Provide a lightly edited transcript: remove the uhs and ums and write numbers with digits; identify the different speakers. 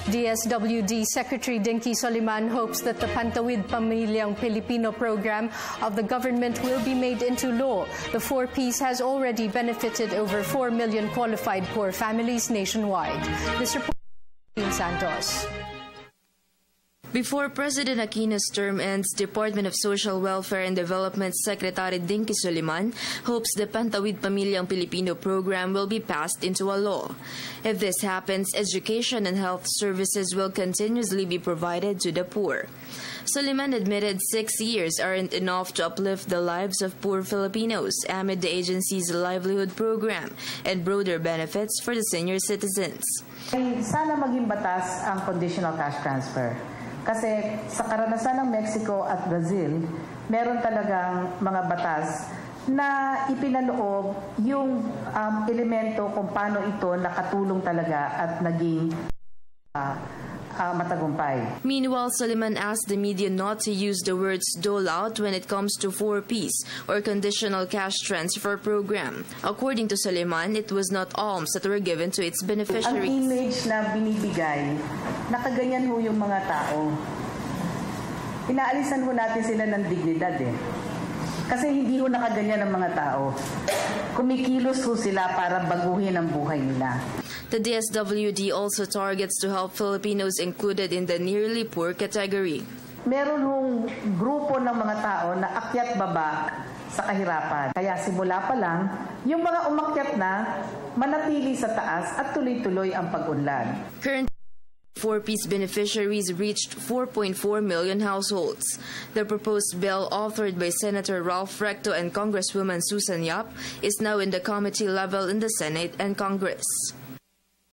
Speaker 1: DSWD Secretary Dinky Soliman hopes that the Pantawid Pamilyang Pilipino program of the government will be made into law. The 4-piece has already benefited over 4 million qualified poor families nationwide. This report by Santos.
Speaker 2: Before President Aquino's term ends, Department of Social Welfare and Development Secretary Dinky Soliman hopes the Pantawid Pamilyang Pilipino program will be passed into a law. If this happens, education and health services will continuously be provided to the poor. Soliman admitted 6 years aren't enough to uplift the lives of poor Filipinos amid the agency's livelihood program and broader benefits for the senior citizens.
Speaker 3: Sana maging batas ang conditional cash transfer. Kasi sa karanasan ng Mexico at Brazil, meron talagang mga batas na ipinaloob yung elemento kung paano ito nakatulong talaga at naging matagumpay.
Speaker 2: Meanwhile, Soliman asked the media not to use the words dole out when it comes to 4-piece or conditional cash transfer program. According to Soliman, it was not alms that were given to its beneficiaries.
Speaker 3: Ang image na binibigay, nakaganyan ho yung mga tao. Inaalisan ho natin sila ng dignidad eh. Kasi hindi ho nakaganyan ang mga tao. Kumikilos ho sila para baguhin ang buhay nila.
Speaker 2: The DSWD also targets to help Filipinos included in the nearly poor category.
Speaker 3: Meron hong grupo ng mga tao na akyat baba sa kahirapan. Kaya simula pa lang, yung mga umakyat na manatili sa taas at tuloy-tuloy ang pag-unlad.
Speaker 2: Currently, 4-piece beneficiaries reached 4.4 million households. The proposed bill, authored by Senator Ralph Recto and Congresswoman Susan Yap, is now in the committee level in the Senate and Congress.